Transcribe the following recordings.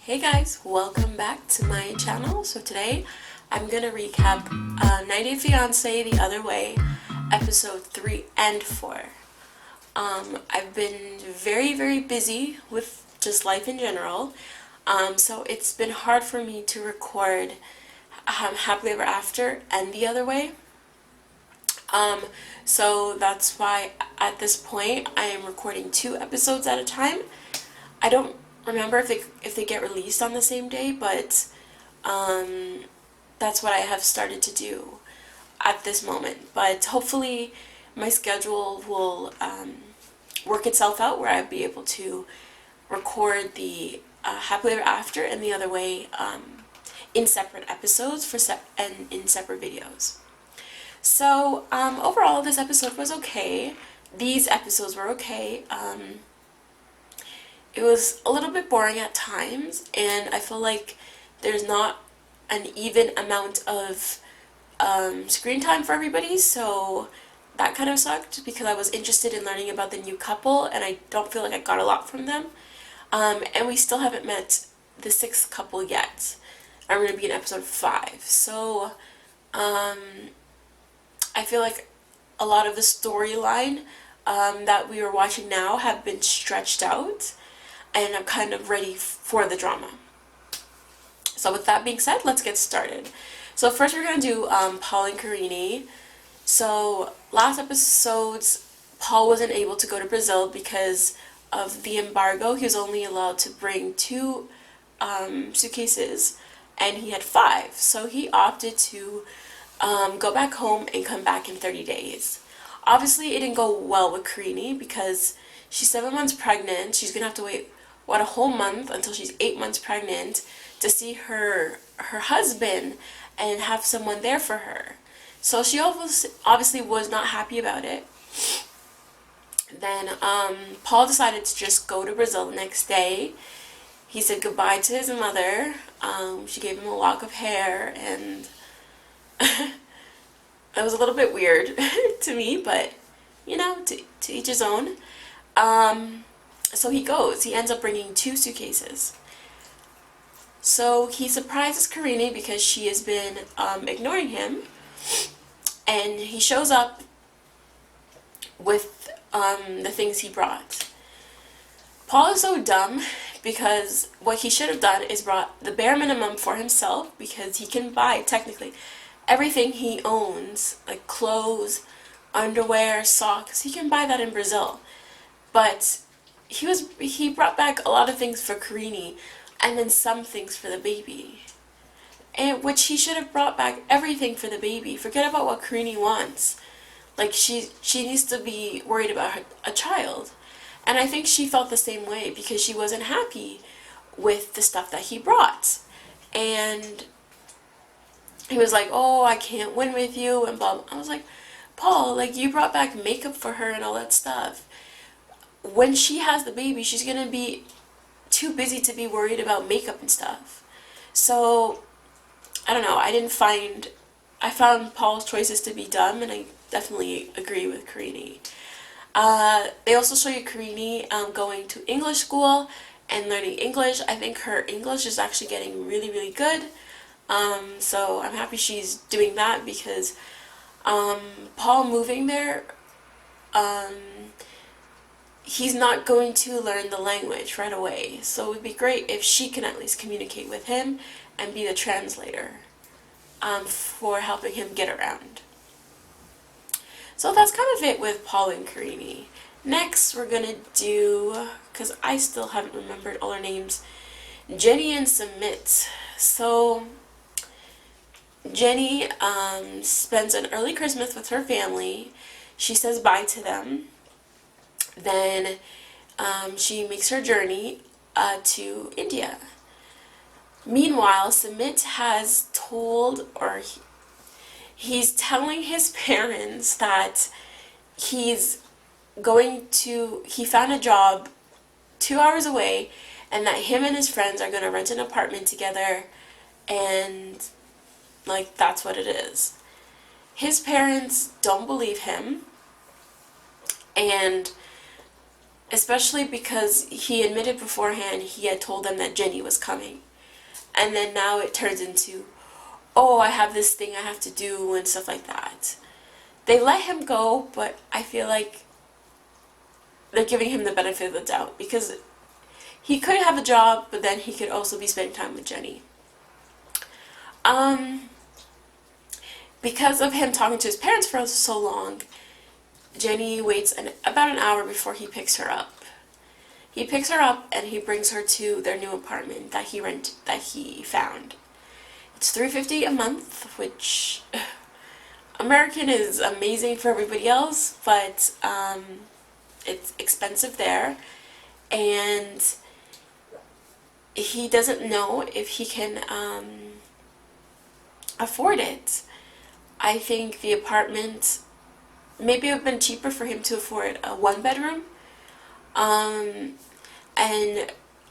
Hey guys, welcome back to my channel. So today I'm gonna recap 90 Day Fiance The Other Way, episode 3 and 4. I've been very busy with just life in general, so it's been hard for me to record Happily Ever After and The Other Way. So that's why at this point I am recording 2 episodes at a time. I don't remember if they get released on the same day, but that's what I have started to do at this moment. But hopefully my schedule will work itself out where I'll be able to record the Happily Ever After and The Other Way in separate episodes and in separate videos. So overall, this episode was okay. These episodes were okay. It was a little bit boring at times, and I feel like there's not an even amount of screen time for everybody, so that kind of sucked because I was interested in learning about the new couple, and I don't feel like I got a lot from them. And we still haven't met the 6th couple yet. I'm going to be in episode 5, so I feel like a lot of the storyline that we were watching now have been stretched out, and I'm kind of ready for the drama. So with that being said, let's get started. So first we're going to do Paul and Karine. So last episodes, Paul wasn't able to go to Brazil because of the embargo. He was only allowed to bring 2 suitcases, and he had 5. So he opted to go back home and come back in 30 days. Obviously, it didn't go well with Karine because she's 7 months pregnant. She's going to have to wait a whole month until she's 8 months pregnant to see her husband and have someone there for her. So she obviously was not happy about it. Then Paul decided to just go to Brazil the next day. He said goodbye to his mother. She gave him a lock of hair, and it was a little bit weird to me, but you know, to each his own. So he goes. He ends up bringing 2 suitcases. So he surprises Karine because she has been ignoring him, and he shows up with the things he brought. Paul is so dumb because what he should have done is brought the bare minimum for himself, because he can buy technically everything he owns, like clothes, underwear, socks. He can buy that in Brazil. But he brought back a lot of things for Karine, and then some things for the baby. And which he should have brought back everything for the baby. Forget about what Karine wants. Like she needs to be worried about a child. And I think she felt the same way because she wasn't happy with the stuff that he brought. And he was like, "Oh, I can't win with you," and blah, blah. I was like, "Paul, like, you brought back makeup for her and all that stuff. When she has the baby, she's gonna be too busy to be worried about makeup and stuff." So I don't know, I found Paul's choices to be dumb, and I definitely agree with Karine. They also show you Karine going to English school and learning English. I think her English is actually getting really good. So I'm happy she's doing that because Paul moving there, he's not going to learn the language right away. So it would be great if she can at least communicate with him and be the translator for helping him get around. So that's kind of it with Paul and Karine. Next, we're going to do, because I still haven't remembered all their names, Jenny and Submit. So Jenny spends an early Christmas with her family. She says bye to them. Then she makes her journey to India. Meanwhile, Submit has told, or he's telling his parents that he found a job 2 hours away, and that him and his friends are going to rent an apartment together, and like, that's what it is. His parents don't believe him, and especially because he admitted beforehand he had told them that Jenny was coming. And then now it turns into, oh, I have this thing I have to do and stuff like that. They let him go, but I feel like they're giving him the benefit of the doubt because he could have a job, but then he could also be spending time with Jenny. Because of him talking to his parents for so long, Jenny waits about an hour before he picks her up. He picks her up and he brings her to their new apartment that he found. It's $350 a month, which American is amazing for everybody else, but it's expensive there, and he doesn't know if he can afford it. I think the apartment maybe it would have been cheaper for him to afford a one bedroom. And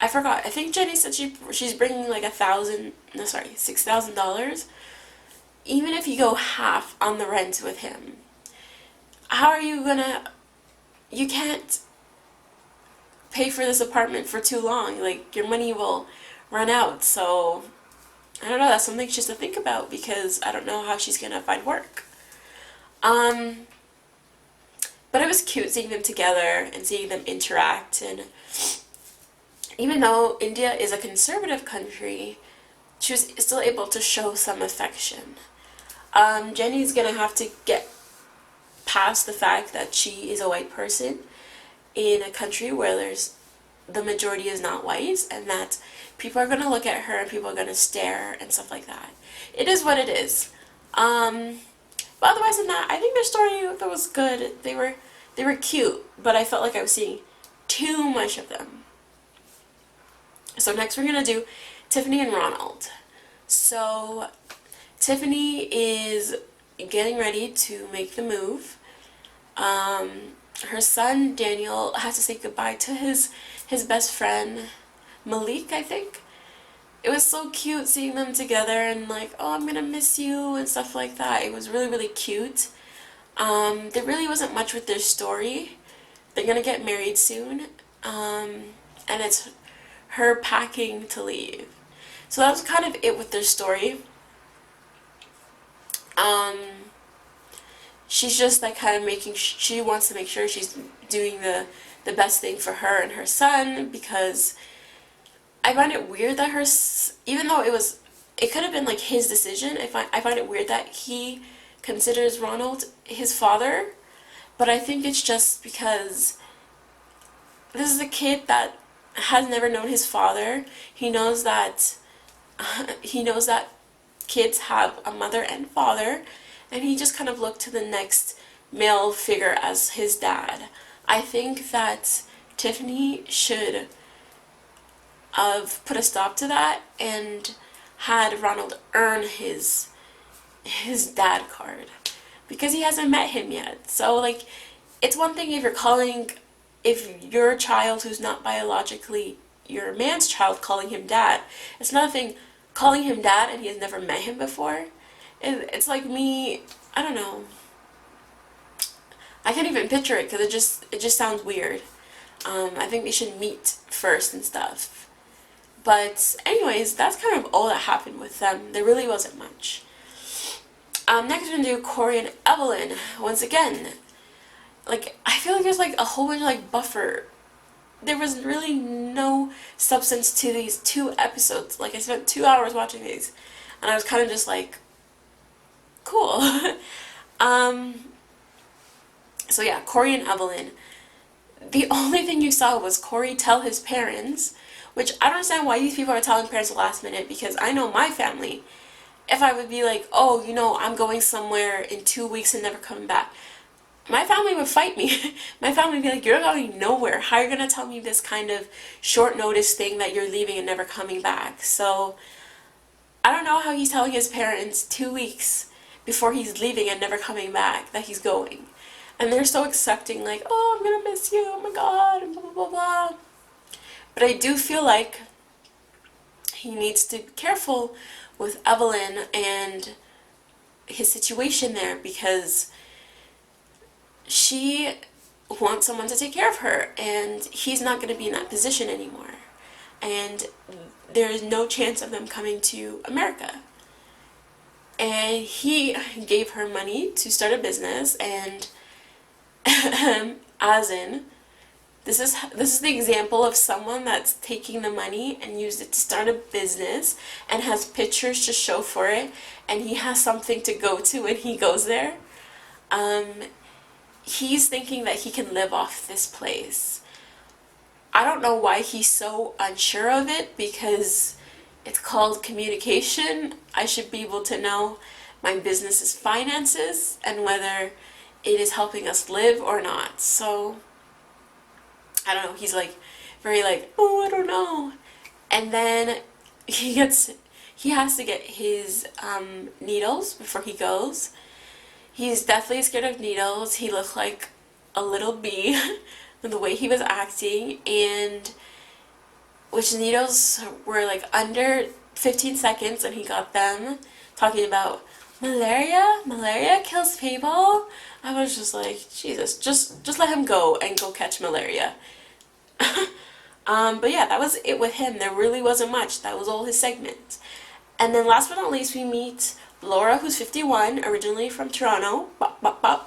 I forgot. I think Jenny said she's bringing like $6,000. Even if you go half on the rent with him, how are you gonna? You can't pay for this apartment for too long. Like your money will run out. So I don't know. That's something just to think about because I don't know how she's gonna find work. But it was cute seeing them together and seeing them interact. And even though India is a conservative country, she was still able to show some affection. Jenny's gonna have to get past the fact that she is a white person in a country where the majority is not white, and that people are gonna look at her and people are gonna stare and stuff like that. It is what it is. But otherwise than that, I think their story that was good. They were cute, but I felt like I was seeing too much of them. So next we're gonna do Tiffany and Ronald. So Tiffany is getting ready to make the move. Her son Daniel has to say goodbye to his best friend Malik, I think. It was so cute seeing them together and like, oh, I'm gonna miss you and stuff like that. It was really, really cute. There really wasn't much with their story. They're gonna get married soon. And it's her packing to leave. So that was kind of it with their story. She's just like kind of she wants to make sure she's doing the best thing for her and her son, because I find it weird that even though it could have been like his decision, I find it weird that he considers Ronald his father, but I think it's just because this is a kid that has never known his father. He knows that kids have a mother and father, and he just kind of looked to the next male figure as his dad. I think that Tiffany should have put a stop to that and had Ronald earn his dad card, because he hasn't met him yet. So like, it's one thing if your child who's not biologically your man's child calling him dad. It's another thing calling him dad and he has never met him before. It's like me, I don't know. I can't even picture it because it just sounds weird. I think they should meet first and stuff. But anyways, that's kind of all that happened with them. There really wasn't much. Next we're gonna do Corey and Evelyn. Once again, like, I feel like there's like a whole bunch of like buffer. There was really no substance to these 2 episodes. Like, I spent 2 hours watching these, and I was kind of just like, cool. So yeah, Corey and Evelyn. The only thing you saw was Corey tell his parents, which I don't understand why these people are telling parents the last minute, because I know my family, if I would be like, oh, I'm going somewhere in 2 weeks and never coming back, my family would fight me. My family would be like, you're going nowhere. How are you going to tell me this kind of short notice thing that you're leaving and never coming back? So I don't know how he's telling his parents 2 weeks before he's leaving and never coming back that he's going. And they're so accepting, like, oh, I'm going to miss you, oh my god, and blah, blah, blah, blah. But I do feel like he needs to be careful with Evelyn and his situation there, because she wants someone to take care of her, and he's not going to be in that position anymore. And there is no chance of them coming to America. And he gave her money to start a business, and as in, this is the example of someone that's taking the money and used it to start a business and has pictures to show for it, and he has something to go to when he goes there. He's thinking that he can live off this place. I don't know why he's so unsure of it, because it's called communication. I should be able to know my business's finances and whether it is helping us live or not. So I don't know, he's like very like, oh, I don't know. And then he has to get his needles before he goes. He's definitely scared of needles. He looked like a little bee the way he was acting, and which needles were like under 15 seconds and he got them, talking about malaria kills people. I was just like, Jesus, just let him go and go catch malaria. But yeah, that was it with him. There really wasn't much. That was all his segment. And then last but not least, we meet Laura, who's 51, originally from Toronto.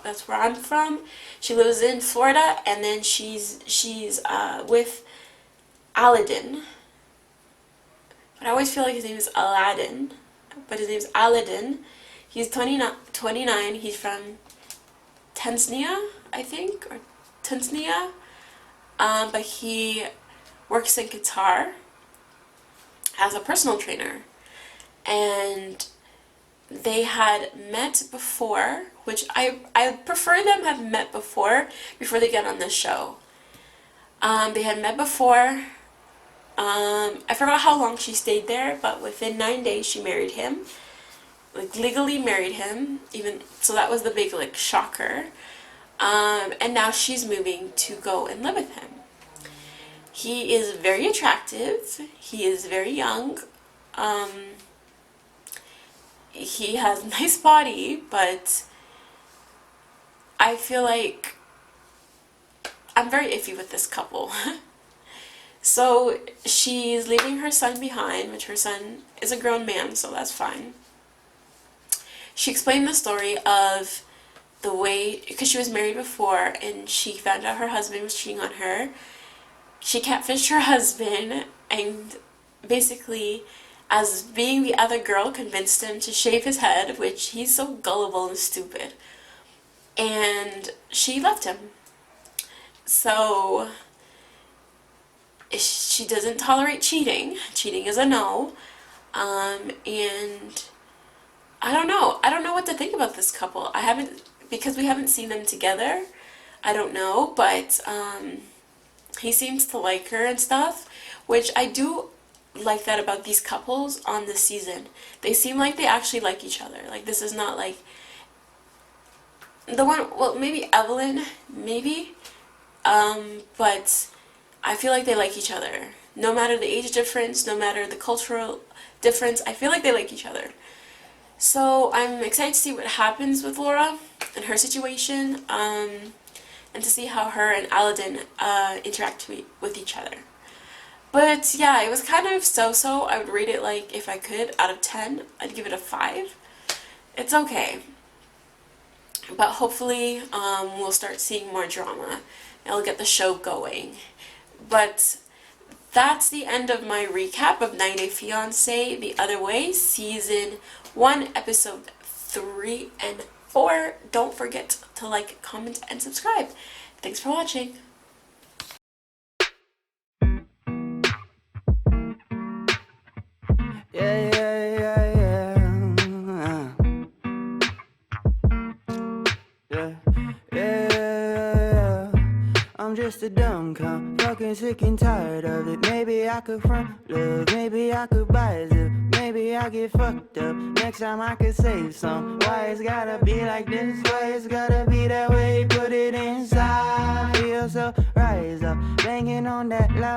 That's where I'm from. She lives in Florida, and then she's with Aladdin. But I always feel like his name is Aladdin, but his name is Aladdin. He's 29. He's from Tanzania, I think, or Tanzania. But he works in Qatar as a personal trainer. And they had met before, which I prefer them have met before they get on this show. They had met before. I forgot how long she stayed there, but within 9 days she married him. Like, legally married him, even, so that was the big, like, shocker. And now she's moving to go and live with him. He is very attractive. He is very young. He has a nice body, but I feel like I'm very iffy with this couple. So she's leaving her son behind, which her son is a grown man, so that's fine. She explained the story of the way, because she was married before and she found out her husband was cheating on her. She catfished her husband and basically, as being the other girl, convinced him to shave his head, which he's so gullible and stupid. And she left him. So she doesn't tolerate cheating. Cheating is a no. And I don't know. I don't know what to think about this couple. Because we haven't seen them together, I don't know, but he seems to like her and stuff, which I do like that about these couples on this season. They seem like they actually like each other. Like, this is not like the one, well, maybe Evelyn, maybe, but I feel like they like each other. No matter the age difference, no matter the cultural difference, I feel like they like each other. So I'm excited to see what happens with Laura and her situation, and to see how her and Aladdin interact with each other. But yeah, it was kind of so-so. I would rate it, like, if I could, out of 10, I'd give it a 5. It's okay. But hopefully we'll start seeing more drama. It'll get the show going. But that's the end of my recap of 90 Day Fiance The Other Way, Season 1, Episode 3 and 4. Don't forget to like, comment, and subscribe. Thanks for watching. I'm just a dumb cunt, fucking sick and tired of it. Maybe I could front love, maybe I could buy a zip, maybe I get fucked up. Next time I could save some. Why it's gotta be like this? Why it's gotta be that way? Put it inside. Feel so rise up, banging on that loud.